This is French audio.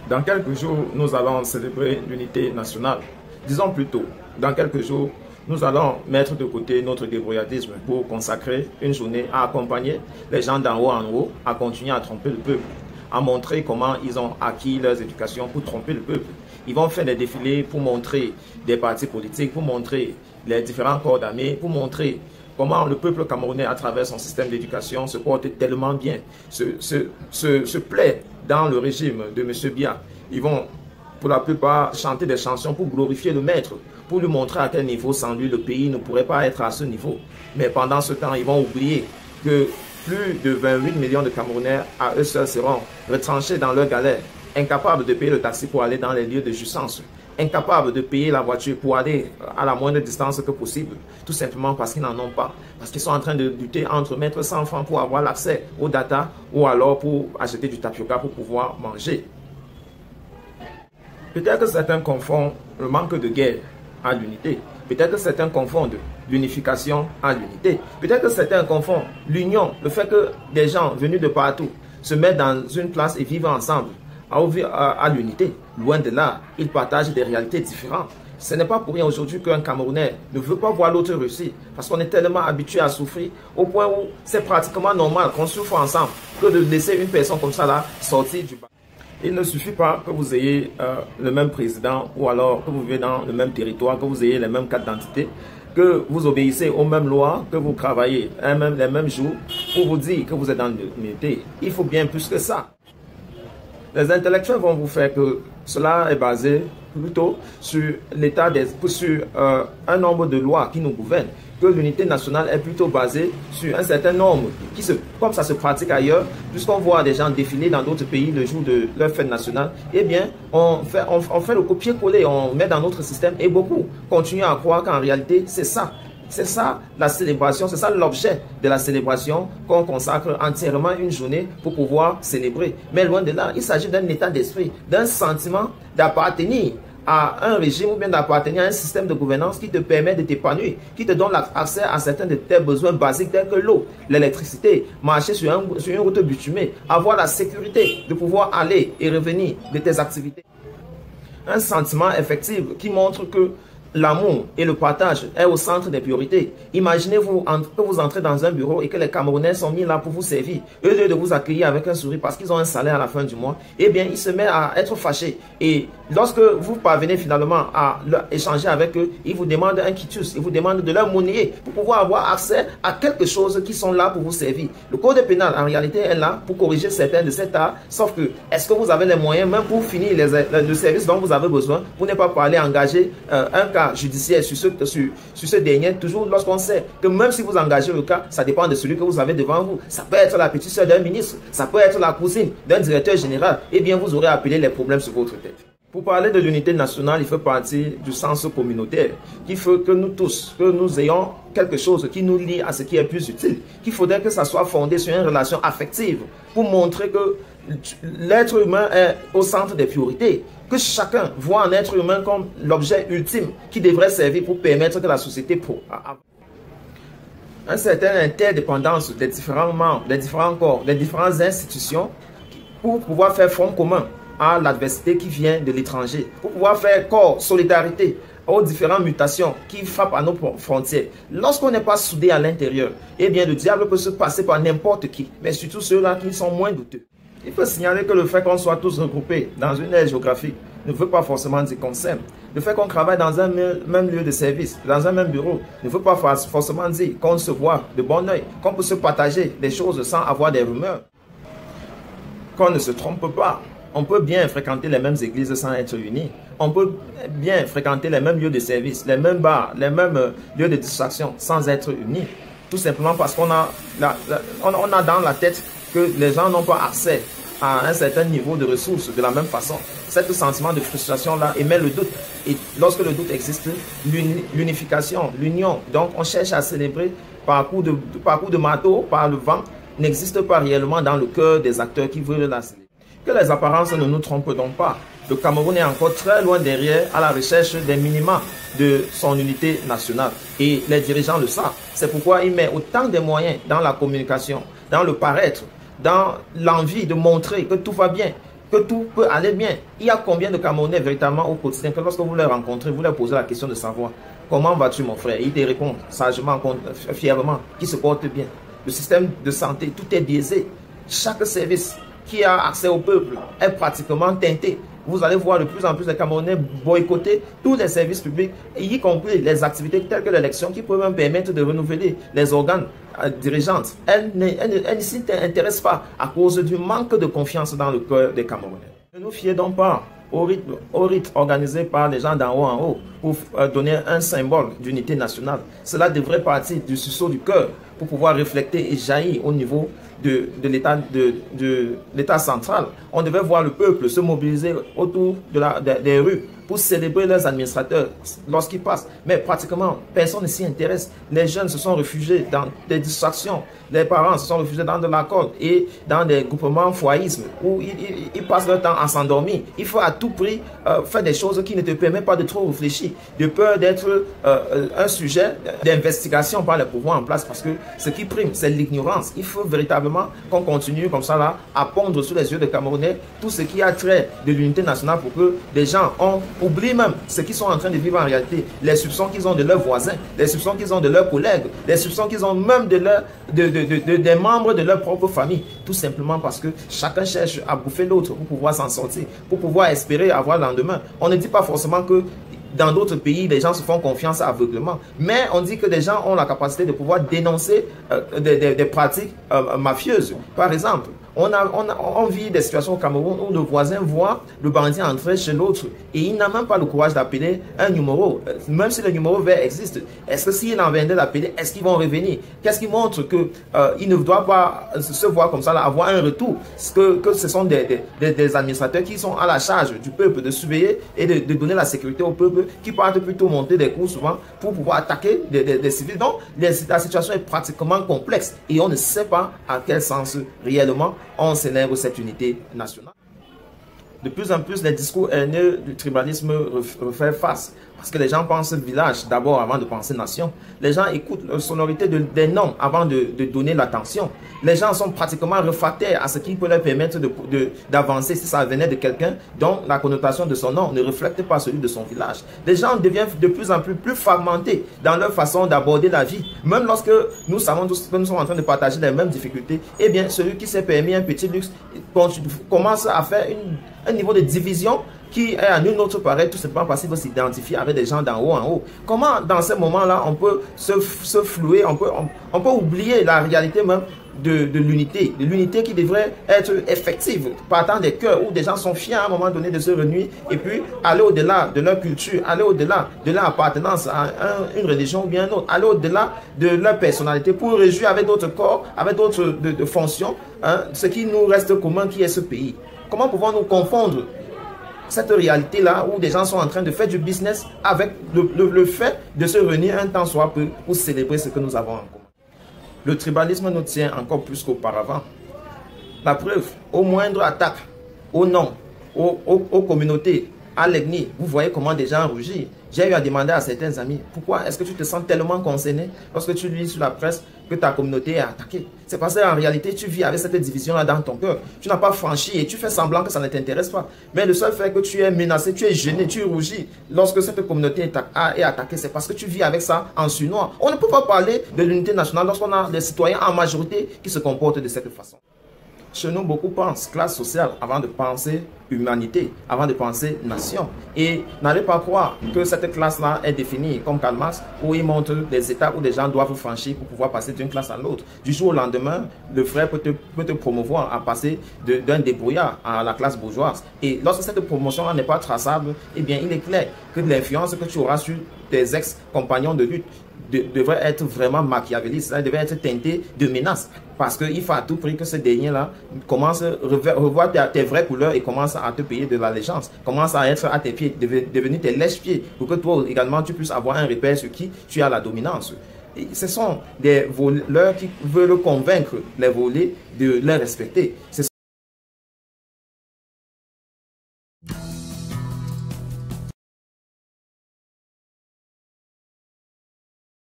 Dans quelques jours, nous allons célébrer l'unité nationale. Disons plutôt, dans quelques jours, nous allons mettre de côté notre débrouillardisme pour consacrer une journée à accompagner les gens d'en haut en haut, à continuer à tromper le peuple, à montrer comment ils ont acquis leurs éducations pour tromper le peuple. Ils vont faire des défilés pour montrer des partis politiques, pour montrer les différents corps d'armée, pour montrer comment le peuple camerounais, à travers son système d'éducation, se porte tellement bien, se plaît dans le régime de M. Biya. Ils vont, pour la plupart, chanter des chansons pour glorifier le maître, pour lui montrer à quel niveau, sans lui, le pays ne pourrait pas être à ce niveau. Mais pendant ce temps, ils vont oublier que plus de 28 millions de Camerounais, à eux seuls, seront retranchés dans leur galère, incapables de payer le taxi pour aller dans les lieux de jouissance, incapables de payer la voiture pour aller à la moindre distance que possible, tout simplement parce qu'ils n'en ont pas, parce qu'ils sont en train de lutter entre mettre 100 francs pour avoir l'accès aux data ou alors pour acheter du tapioca pour pouvoir manger. Peut-être que certains confondent le manque de guerre à l'unité. Peut-être que certains confondent l'unification à l'unité. Peut-être que certains confondent l'union, le fait que des gens venus de partout se mettent dans une place et vivent ensemble à l'unité. Loin de là, ils partagent des réalités différentes. Ce n'est pas pour rien aujourd'hui qu'un Camerounais ne veut pas voir l'autre réussir, parce qu'on est tellement habitué à souffrir au point où c'est pratiquement normal qu'on souffre ensemble que de laisser une personne comme ça là sortir du bas. Il ne suffit pas que vous ayez le même président ou alors que vous vivez dans le même territoire, que vous ayez les mêmes cartes d'identité, que vous obéissez aux mêmes lois, que vous travaillez les mêmes jours pour vous dire que vous êtes dans l'unité. Il faut bien plus que ça. Les intellectuels vont vous faire que cela est basé plutôt sur un nombre de lois qui nous gouvernent, que l'unité nationale est plutôt basée sur un certain nombre comme ça se pratique ailleurs, puisqu'on voit des gens défiler dans d'autres pays le jour de leur fête nationale, eh bien, on fait le copier-coller, on met dans notre système et beaucoup continuent à croire qu'en réalité, c'est ça. C'est ça la célébration, c'est ça l'objet de la célébration qu'on consacre entièrement une journée pour pouvoir célébrer. Mais loin de là, il s'agit d'un état d'esprit, d'un sentiment d'appartenir à un régime ou bien d'appartenir à un système de gouvernance qui te permet de t'épanouir, qui te donne accès à certains de tes besoins basiques tels que l'eau, l'électricité, marcher sur une route bitumée, avoir la sécurité de pouvoir aller et revenir de tes activités. Un sentiment effectif qui montre que l'amour et le partage est au centre des priorités. Imaginez-vous que vous entrez dans un bureau et que les Camerounais sont mis là pour vous servir. Au lieu de vous accueillir avec un sourire parce qu'ils ont un salaire à la fin du mois, eh bien, ils se mettent à être fâchés. Et lorsque vous parvenez finalement à échanger avec eux, ils vous demandent un quitus, ils vous demandent de leur monnayer pour pouvoir avoir accès à quelque chose qui sont là pour vous servir. Le code pénal, en réalité, est là pour corriger certains de cet art, sauf que, est-ce que vous avez les moyens, même pour finir le service dont vous avez besoin, pour ne pas aller engager un cas judiciaire sur ce dernier, toujours lorsqu'on sait que même si vous engagez le cas, ça dépend de celui que vous avez devant vous. Ça peut être la petite soeur d'un ministre, ça peut être la cousine d'un directeur général, et bien vous aurez appelé les problèmes sur votre tête. Pour parler de l'unité nationale, il fait partie du sens communautaire, qui fait que nous tous, que nous ayons quelque chose qui nous lie à ce qui est plus utile, qu'il faudrait que ça soit fondé sur une relation affective, pour montrer que l'être humain est au centre des priorités, que chacun voit un être humain comme l'objet ultime qui devrait servir pour permettre que la société une certaine interdépendance des différents membres, des différents corps, des différentes institutions pour pouvoir faire front commun à l'adversité qui vient de l'étranger, pour pouvoir faire corps, solidarité aux différentes mutations qui frappent à nos frontières. Lorsqu'on n'est pas soudé à l'intérieur, eh bien le diable peut se passer par n'importe qui, mais surtout ceux-là qui sont moins douteux. Il faut signaler que le fait qu'on soit tous regroupés dans une aire géographique ne veut pas forcément dire qu'on s'aime. Le fait qu'on travaille dans un même lieu de service, dans un même bureau, ne veut pas forcément dire qu'on se voit de bon oeil, qu'on peut se partager des choses sans avoir des rumeurs. Qu'on ne se trompe pas. On peut bien fréquenter les mêmes églises sans être unis. On peut bien fréquenter les mêmes lieux de service, les mêmes bars, les mêmes lieux de distraction sans être unis. Tout simplement parce qu'on a dans la tête que les gens n'ont pas accès à un certain niveau de ressources de la même façon. Ce sentiment de frustration-là émet le doute. Et lorsque le doute existe, l'unification, l'union, donc on cherche à célébrer par coup de marteau, par le vent, n'existe pas réellement dans le cœur des acteurs qui veulent la célébrer. Que les apparences ne nous trompent donc pas. Le Cameroun est encore très loin derrière à la recherche des minima de son unité nationale. Et les dirigeants le savent. C'est pourquoi il met autant de moyens dans la communication, dans le paraître, dans l'envie de montrer que tout va bien, que tout peut aller bien. Il y a combien de Camerounais véritablement au quotidien que lorsque vous les rencontrez, vous leur posez la question de savoir comment vas-tu mon frère, ils te répondent sagement, fièrement, qu'ils se portent bien. Le système de santé, tout est biaisé. Chaque service qui a accès au peuple est pratiquement teinté. Vous allez voir de plus en plus de Camerounais boycotter tous les services publics, y compris les activités telles que l'élection, qui peuvent même permettre de renouveler les organes dirigeants. Elles ne s'y intéressent pas à cause du manque de confiance dans le cœur des Camerounais. Ne nous fiez donc pas au rite organisé par les gens d'en haut en haut pour donner un symbole d'unité nationale. Cela devrait partir du sursaut du cœur pour pouvoir refléter et jaillir au niveau de l'État central. On devait voir le peuple se mobiliser autour des rues pour célébrer leurs administrateurs lorsqu'ils passent. Mais pratiquement, personne ne s'y intéresse. Les jeunes se sont réfugiés dans des distractions. Les parents se sont réfugiés dans de l'alcool et dans des groupements foyisme où ils passent leur temps à s'endormir. Il faut à tout prix faire des choses qui ne te permettent pas de trop réfléchir, de peur d'être un sujet d'investigation par les pouvoirs en place, parce que ce qui prime, c'est l'ignorance. Il faut véritablement qu'on continue comme ça là, à pondre sous les yeux des Camerounais tout ce qui a trait de l'unité nationale pour que les gens oublient même ce qu'ils sont en train de vivre en réalité, les soupçons qu'ils ont de leurs voisins, les soupçons qu'ils ont de leurs collègues, les soupçons qu'ils ont même des membres de leur propre famille, tout simplement parce que chacun cherche à bouffer l'autre pour pouvoir s'en sortir, pour pouvoir espérer avoir le lendemain. On ne dit pas forcément que dans d'autres pays, les gens se font confiance aveuglément. Mais on dit que les gens ont la capacité de pouvoir dénoncer des pratiques mafieuses. Par exemple, on vit des situations au Cameroun où le voisin voit le bandit entrer chez l'autre et il n'a même pas le courage d'appeler un numéro, même si le numéro vert existe. Est-ce que s'il en venait d'appeler, est-ce qu'ils vont revenir? Qu'est-ce qui montre qu'il ne doit pas se voir comme ça, là, avoir un retour? Que ce sont des administrateurs qui sont à la charge du peuple de surveiller et de donner la sécurité au peuple, qui partent plutôt monter des coups souvent pour pouvoir attaquer des civils. Donc la situation est pratiquement complexe et on ne sait pas à quel sens réellement on célèbre cette unité nationale. De plus en plus, les discours haineux du tribalisme refait face. Parce que les gens pensent village d'abord avant de penser nation. Les gens écoutent la sonorité des noms avant de donner l'attention. Les gens sont pratiquement réfractaires à ce qui peut leur permettre d'avancer si ça venait de quelqu'un dont la connotation de son nom ne reflète pas celui de son village. Les gens deviennent de plus en plus fragmentés dans leur façon d'aborder la vie. Même lorsque nous savons tous que nous sommes en train de partager les mêmes difficultés, eh bien, celui qui s'est permis un petit luxe commence à faire un niveau de division qui est à nul autre pareil, tout simplement parce qu'il faut s'identifier avec des gens d'en haut en haut. Comment, dans ces moments-là, on peut se flouer, on peut oublier la réalité même de l'unité qui devrait être effective, partant des cœurs où des gens sont fiers à un moment donné de se réunir et puis aller au-delà de leur culture, aller au-delà de leur appartenance à une religion ou bien une autre, aller au-delà de leur personnalité pour réjouir avec d'autres corps, avec d'autres fonctions, ce qui nous reste commun qui est ce pays. Comment pouvons-nous confondre cette réalité-là où des gens sont en train de faire du business avec le fait de se réunir un temps soit peu pour célébrer ce que nous avons en commun? Le tribalisme nous tient encore plus qu'auparavant. La preuve, aux moindres attaques, aux noms, aux communautés, à l'ethnie, vous voyez comment des gens rougissent. J'ai eu à demander à certains amis, pourquoi est-ce que tu te sens tellement concerné lorsque tu lis sur la presse que ta communauté est attaquée? C'est parce qu'en réalité, tu vis avec cette division-là dans ton cœur. Tu n'as pas franchi et tu fais semblant que ça ne t'intéresse pas. Mais le seul fait que tu es menacé, tu es gêné, tu rougis lorsque cette communauté est attaquée, c'est parce que tu vis avec ça en surnois. On ne peut pas parler de l'unité nationale lorsqu'on a des citoyens en majorité qui se comportent de cette façon. Chez nous, beaucoup pensent classe sociale avant de penser humanité, avant de penser nation. Et n'allez pas croire que cette classe-là est définie comme Karl Marx, où il montre les étapes où les gens doivent franchir pour pouvoir passer d'une classe à l'autre. Du jour au lendemain, le frère peut te promouvoir à passer d'un débrouillard à la classe bourgeoise. Et lorsque cette promotion-là n'est pas traçable, eh bien, il est clair que l'influence que tu auras sur tes ex-compagnons de lutte devrait être vraiment machiavéliste, ça devrait être teinté de menaces. Parce qu'il faut à tout prix que ce dernier-là commence à revoir tes vraies couleurs et commence à te payer de l'allégeance, commence à être à tes pieds, devenir tes lèche-pieds, pour que toi également tu puisses avoir un repère sur qui tu as la dominance. Et ce sont des voleurs qui veulent convaincre les volés de les respecter. Ce